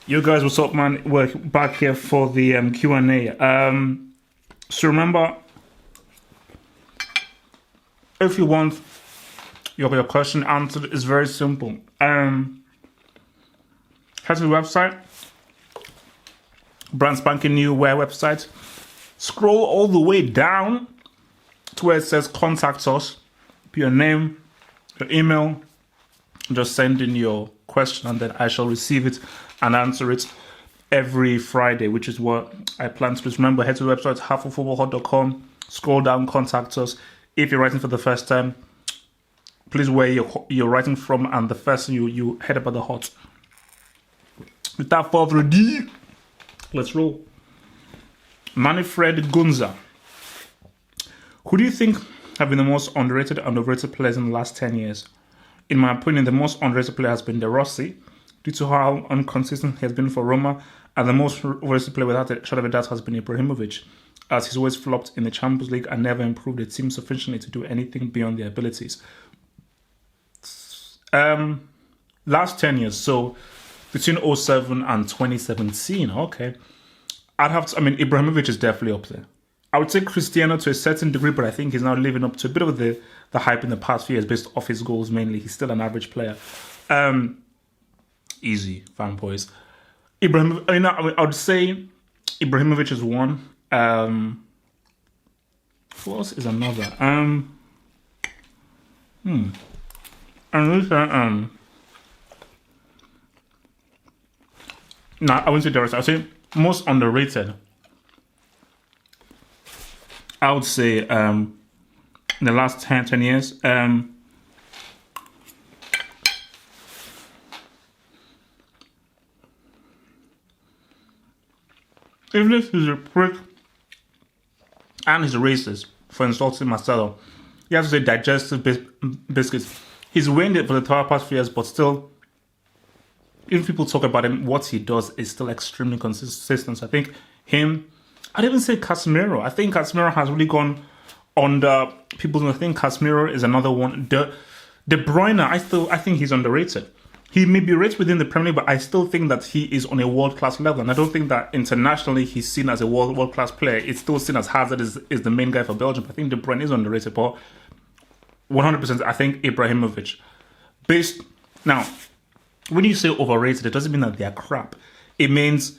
You guys, what's up, man? We're back here for the Q&A. So remember, if you want your question answered, it's very simple. Head to the website, brand spanking new website. Scroll all the way down to where it says contact us. Put your name, your email, just send in your question, and then I shall receive it and answer it every Friday, which is what I plan to do. Remember, head to the website, halfoffootballhot.com, scroll down, contact us. If you're writing for the first time, please where you're writing from and the first you head up at the hot. Without further ado, let's roll. Manfred Gunza. Who do you think have been the most underrated and overrated players in the last 10 years? In my opinion, the most underrated player has been De Rossi, due to how inconsistent he has been for Roma, and the most overrated player without a shadow of a doubt has been Ibrahimovic, as he's always flopped in the Champions League and never improved the team sufficiently to do anything beyond their abilities. Last 10 years, so between 07 and 2017, okay. Ibrahimovic is definitely up there. I would say Cristiano to a certain degree, but I think he's now living up to a bit of the hype in the past few years based off his goals mainly. He's still an average player. Easy, fanboys. I would say Ibrahimovic is one. Who else is another? No, I wouldn't say the rest. I would say most underrated. I would say in the last 10 years, even if he's a prick and he's a racist for insulting Marcelo, you have to say digestive biscuits. He's ruined it for the past few years, but still, if people talk about him, what he does is still extremely consistent. So I think him, I'd even say Casemiro. I think Casemiro has really gone under people's. I think Casemiro is another one. De Bruyne, I think he's underrated. He may be rated within the Premier League, but I still think that he is on a world-class level. And I don't think that internationally he's seen as a world-class player. It's still seen as Hazard is the main guy for Belgium. I think De Bruyne is underrated, but 100% I think Ibrahimovic. Now, when you say overrated, it doesn't mean that they're crap. It means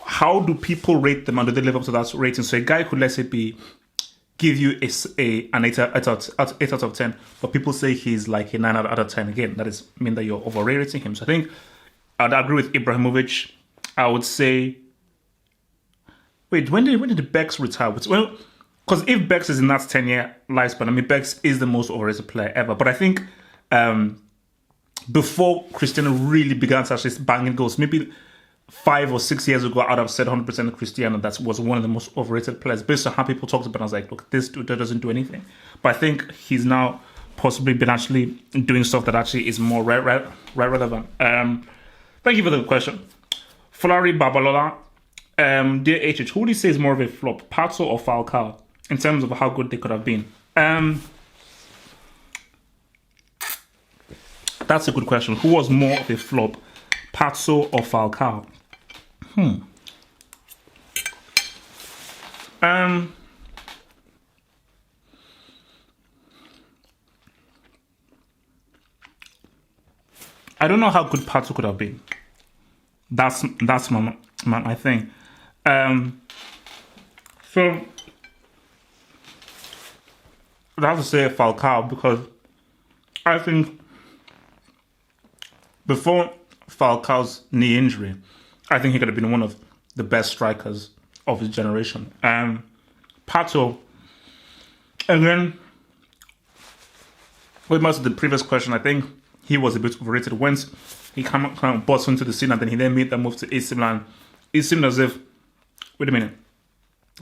how do people rate them and do they live up to that rating? So a guy could, let's say, give you an 8 out of 10, but people say he's like a 9 out of 10. Again, that is mean that you're overrating him. So I think I'd agree with Ibrahimovic. I would say, wait, when did Bex retire? Well, because if Bex is in that 10-year lifespan, Bex is the most overrated player ever. But I think before Cristiano really began to actually banging goals, maybe 5 or 6 years ago, I'd have said 100% Cristiano that was one of the most overrated players. Based on how people talked about it, I was like, look, this dude doesn't do anything. But I think he's now possibly been actually doing stuff that actually is more relevant. Thank you for the question. Flori Babalola, dear HH, who do you say is more of a flop, Pato or Falcao, in terms of how good they could have been? That's a good question. Who was more of a flop, Pato or Falcao? I don't know how good Pato could have been. That's my thing. So I'd have to say Falcao because I think before Falcao's knee injury, I think he could have been one of the best strikers of his generation. Pato, again, with most of the previous question, I think he was a bit overrated. Once he kind of burst into the scene and then he then made that move to AC Milan, it seemed as if, wait a minute,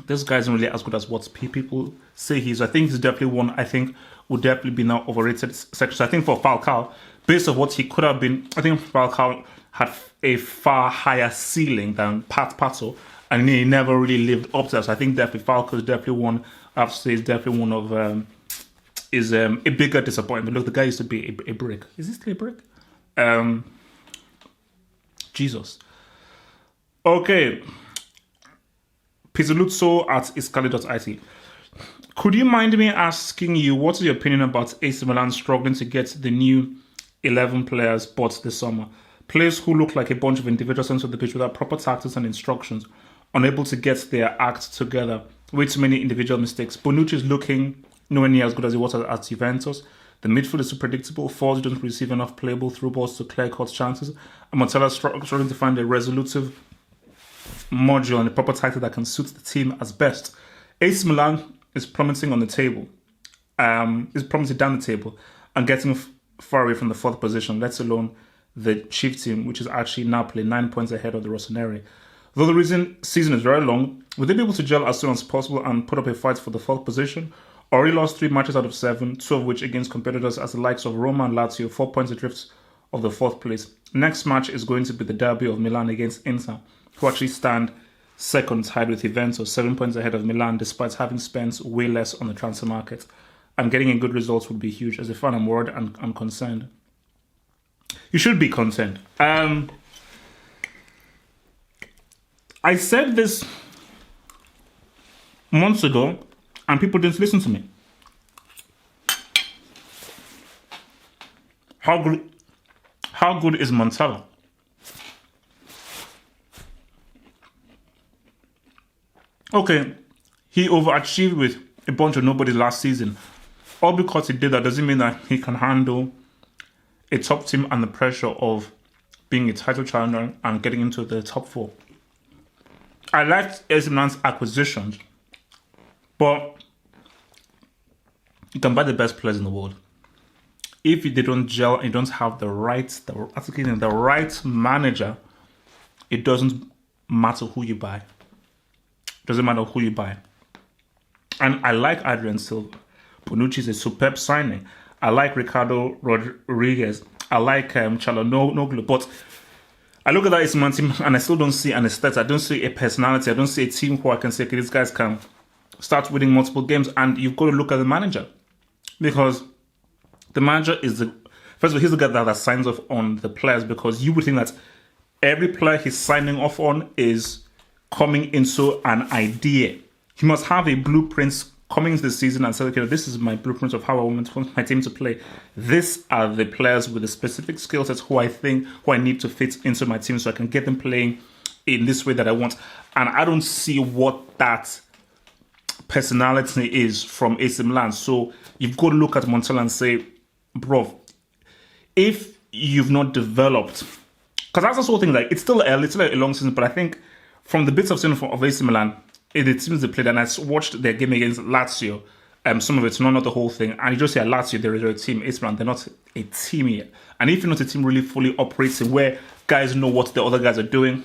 this guy isn't really as good as what people say he is. I think he's definitely one I think would definitely be now overrated section. So I think for Falcao, based on what he could have been, I think Falcao had a far higher ceiling than Pato, and he never really lived up to that. So I think definitely Falcao is definitely one. I have to say, is definitely one of a bigger disappointment. Look, the guy used to be a brick. Is this still a brick? Jesus. Okay. Pizzoluzzo at iskali.it. Could you mind me asking you, what is your opinion about AC Milan struggling to get the new 11 players bought this summer? Players who look like a bunch of individuals onto the pitch without proper tactics and instructions, unable to get their act together, way too many individual mistakes. Bonucci is looking nowhere near as good as he was at Juventus. The midfield is too predictable. Foles don't receive enough playable through balls to clear cut chances. And Montella is struggling to find a resolutive module and a proper tactic that can suit the team as best. AC Milan is plummeting on the table, is plummeting down the table and getting far away from the 4th position, let alone the chief team, which is actually Napoli, 9 points ahead of the Rossoneri. Though the season is very long, will they be able to gel as soon as possible and put up a fight for the 4th position? Already lost 3 matches out of 7, 2 of which against competitors as the likes of Roma and Lazio, 4 points adrift of the 4th place. Next match is going to be the derby of Milan against Inter, who actually stand second, tied with Juventus, 7 points ahead of Milan, despite having spent way less on the transfer market. And getting a good result would be huge. As a fan, I'm worried and I'm concerned. You should be concerned. I said this months ago, and people didn't listen to me. How good is Montella? Okay, he overachieved with a bunch of nobodies last season. All because he did that doesn't mean that he can handle a top team and the pressure of being a title challenger and getting into the top 4. I liked AC Milan's acquisitions, but you can buy the best players in the world. If they don't gel and you don't have the right manager, it doesn't matter who you buy. It doesn't matter who you buy. And I like Adrian Silva. Bonucci is a superb signing. I like Ricardo Rodriguez. I like Çalhanoğlu. But I look at that AC Milan team and I still don't see an aesthetic. I don't see a personality. I don't see a team who I can say, okay, these guys can start winning multiple games. And you've got to look at the manager. Because the manager is first of all, he's the guy that signs off on the players, because you would think that every player he's signing off on is coming into an idea. He must have a blueprint coming into the season and say, okay, this is my blueprint of how I want my team to play. These are the players with the specific skill sets who I need to fit into my team so I can get them playing in this way that I want. And I don't see what that personality is from AC Milan. So you've got to look at Montella and say, bro, if you've not developed, because that's the sort of thing, like it's still a long season, but I think from the bits I've seen of AC Milan, the teams they played, and I watched their game against Lazio, some of it's not the whole thing, and you just say Lazio, they're a team. AC Milan, they're not a team yet. And if you're not a team really fully operating, where guys know what the other guys are doing,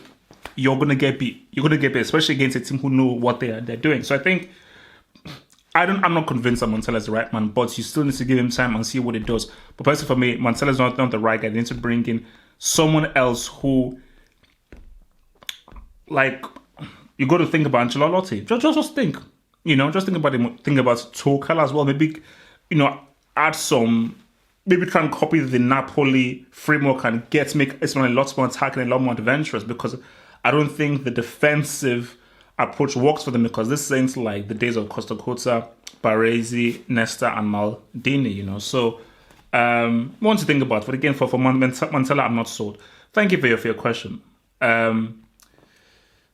you're gonna get beat. You're gonna get beat, especially against a team who know what they're doing. So I think I'm not convinced that Montella is the right man, but you still need to give him time and see what it does. But personally, for me, Montella is not the right guy. They need to bring in someone else who, like, you got to think about Ancelotti. Just think, just think about him. Think about Tuchel as well. Maybe, add some, maybe try and copy the Napoli framework and make AC Milan a lot more attacking, a lot more adventurous, because I don't think the defensive approach works for them, because this seems like the days of Costa Curta, Baresi, Nesta, and Maldini, So, one to think about. But again, for Montella, I'm not sold. Thank you for your question.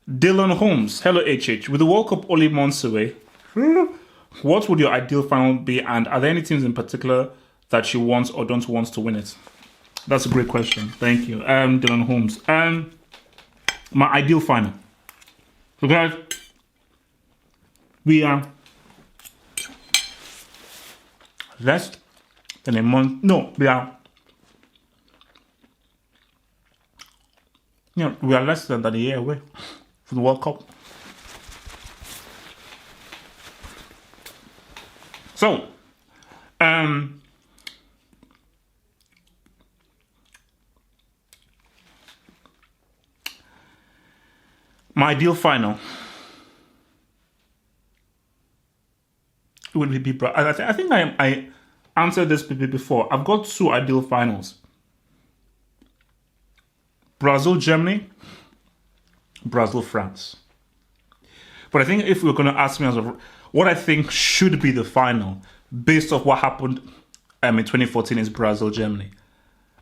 Dylan Holmes, hello HH. With the World Cup only months away, what would your ideal final be? And are there any teams in particular that you want or don't want to win it? That's a great question. Thank you. Dylan Holmes. My ideal final. So guys, we are less than a month. No, we are less than a year away from the World Cup. So, my ideal final would be. I think I answered this before. I've got 2 ideal finals. Brazil, Germany, Brazil, France. But I think if we're going to ask me as of what I think should be the final, based off what happened in 2014 is Brazil, Germany.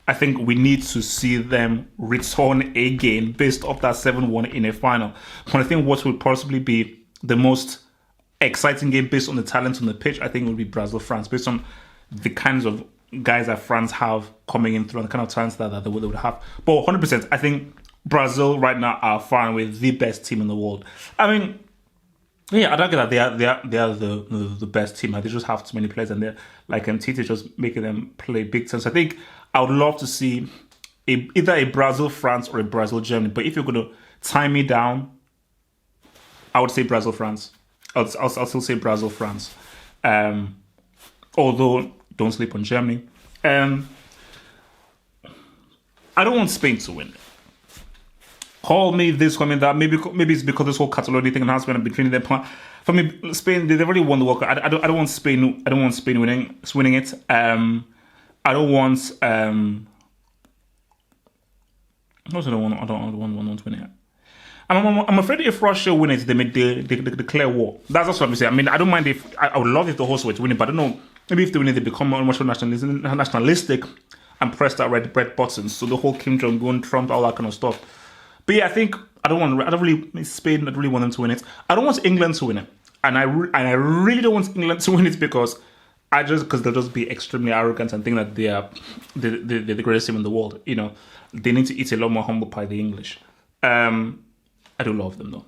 I think we need to see them return again based off that 7-1 in a final. But I think what would possibly be the most exciting game based on the talent on the pitch, I think would be Brazil, France, based on the kinds of guys that France have coming in through and the kind of talents that they would have. But 100%, I think Brazil right now are far with the best team in the world. I mean, yeah, I'd argue that they are the best team. They just have too many players, and they're like Tite just making them play big time. So I think I would love to see either a Brazil France or a Brazil Germany. But if you're going to tie me down, I would say Brazil France. I'll still say Brazil France. Although don't sleep on Germany. I don't want Spain to win. Call me this, call me that. Maybe it's because this whole Catalonia thing and how's going to be between them. For me, Spain, they've already won the World Cup. I don't want Spain. I don't want Spain winning it. I don't want. Also, I don't want to win it. I'm afraid if Russia win it, they declare war. That's what I'm saying. I mean, I don't mind if I would love if the host were to win it, but I don't know. Maybe if they win it, they become much more nationalistic and press that red buttons. So the whole Kim Jong Un, Trump, all that kind of stuff. But yeah, I don't really Spain. I don't really want them to win it. I don't want England to win it, and I really don't want England to win it because they'll just be extremely arrogant and think that they are the greatest team in the world. You know, they need to eat a lot more humble pie, the English. I do love them though.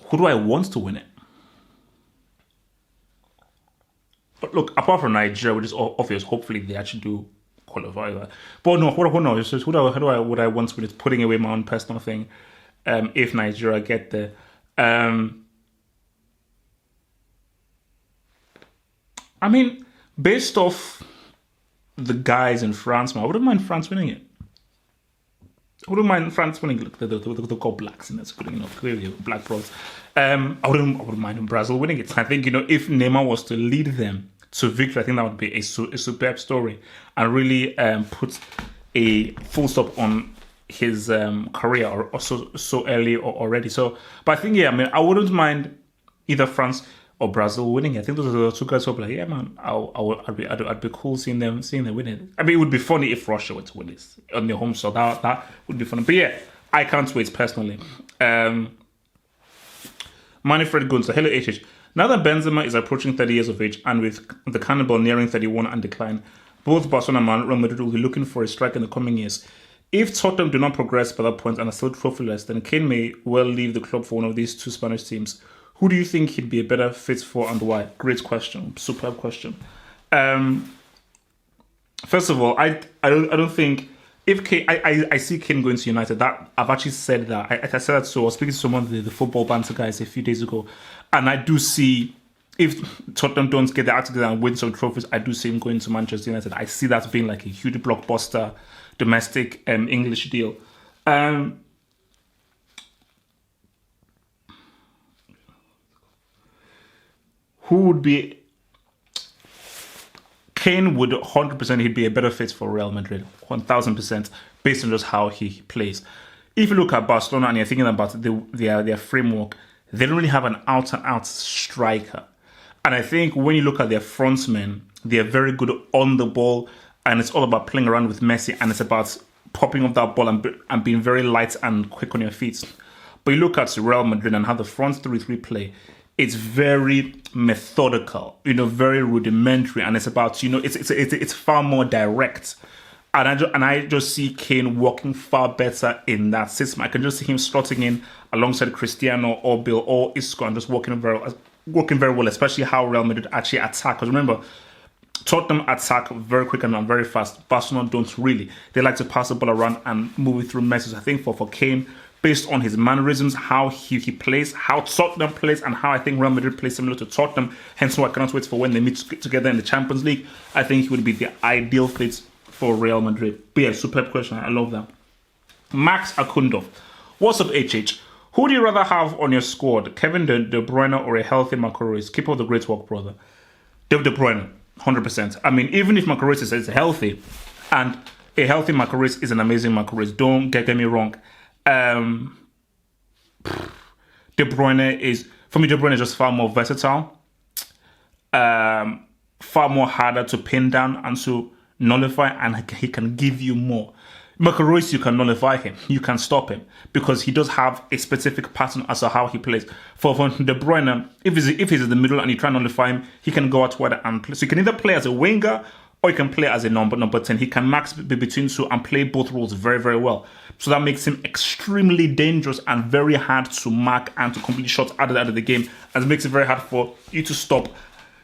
Who do I want to win it? But look, apart from Nigeria, which is obvious, hopefully they actually do qualify. But no, who would I want to win it? Putting away my own personal thing. If Nigeria get there, I mean, based off the guys in France, man, I wouldn't mind France winning it. I wouldn't mind France winning. Look, they'll call blacks, and that's good, clearly black pros. I wouldn't mind Brazil winning it. I think if Neymar was to lead them to victory, I think that would be a superb story and really put a full stop on his career or so early already. So, but I think I wouldn't mind either France or Brazil winning it. I think those are the two guys who are like, yeah, man, I'd be cool seeing them win it. I mean, it would be funny if Russia were to win this on their home, so that would be fun. But yeah, I can't wait personally. Manfred Gunter, hello HH. Now that Benzema is approaching 30 years of age and with the cannibal nearing 31 and decline, both Barcelona and Real Madrid will be looking for a strike in the coming years. If Tottenham do not progress by that point and are still trophyless, then Kane may well leave the club for one of these two Spanish teams. Who do you think he'd be a better fit for and why? Great question. Superb question. First of all, I don't think if Kane, I see Kane going to United. That I've actually said that. I said that. So I was speaking to someone, the football banter guys, a few days ago, and I do see if Tottenham don't get their act together and win some trophies, I do see him going to Manchester United. I see that being like a huge blockbuster domestic English deal. Who would be? Kane would 100%. He'd be a better fit for Real Madrid, 1,000%, based on just how he plays. If you look at Barcelona and you're thinking about their framework, they don't really have an out-and-out striker. And I think when you look at their frontmen, they're very good on the ball, and it's all about playing around with Messi, and it's about popping up that ball and being very light and quick on your feet. But you look at Real Madrid and how the front 3-3 play. It's very methodical, very rudimentary, and it's about it's far more direct. And I just see Kane working far better in that system. I can just see him slotting in alongside Cristiano or Bill or Isco and just working very well, especially how Real Madrid actually attack. Because remember, Tottenham attack very quick and very fast. Barcelona don't really. They like to pass the ball around and move it through Messi. I think for Kane, based on his mannerisms, how he plays, how Tottenham plays, and how I think Real Madrid plays similar to Tottenham. Hence why I cannot wait for when they meet together in the Champions League. I think he would be the ideal fit for Real Madrid. But yeah, superb question. I love that. Max Akundov. What's up, HH? Who do you rather have on your squad? Kevin De Bruyne or a healthy Marco Reus? Keep up the great work, brother. De Bruyne, 100%. I mean, even if Marco Reus is healthy and A healthy Mahrez is an amazing Mahrez. Don't get me wrong. De Bruyne is, for me, De Bruyne is just far more versatile, far more harder to pin down and to nullify, and he can give you more. Mahrez, you can nullify him, you can stop him, because he does have a specific pattern as to how he plays. For De Bruyne, if he's in the middle and you try and nullify him, he can go out wide and play. So you can either play as a winger or you can play as a number 10. He can max between two and play both roles very, very well. So that makes him extremely dangerous and very hard to mark and to complete shots out of the game. And it makes it very hard for you to stop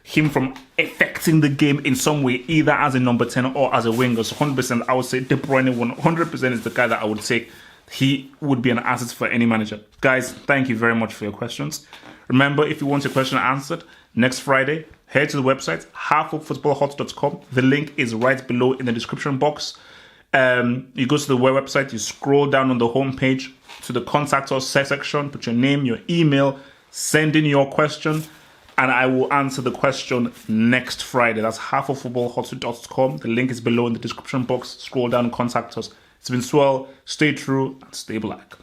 him from affecting the game in some way, either as a number 10 or as a winger. So 100%, I would say De Bruyne 100% is the guy that I would take. He would be an asset for any manager. Guys, thank you very much for your questions. Remember, if you want your question answered, next Friday, head to the website, halfoffootballhot.com. The link is right below in the description box. You go to the website, you scroll down on the homepage to the contact us section, put your name, your email, send in your question, and I will answer the question next Friday. That's halfoffootballhot.com. The link is below in the description box. Scroll down and contact us. It's been swell. Stay true and stay black.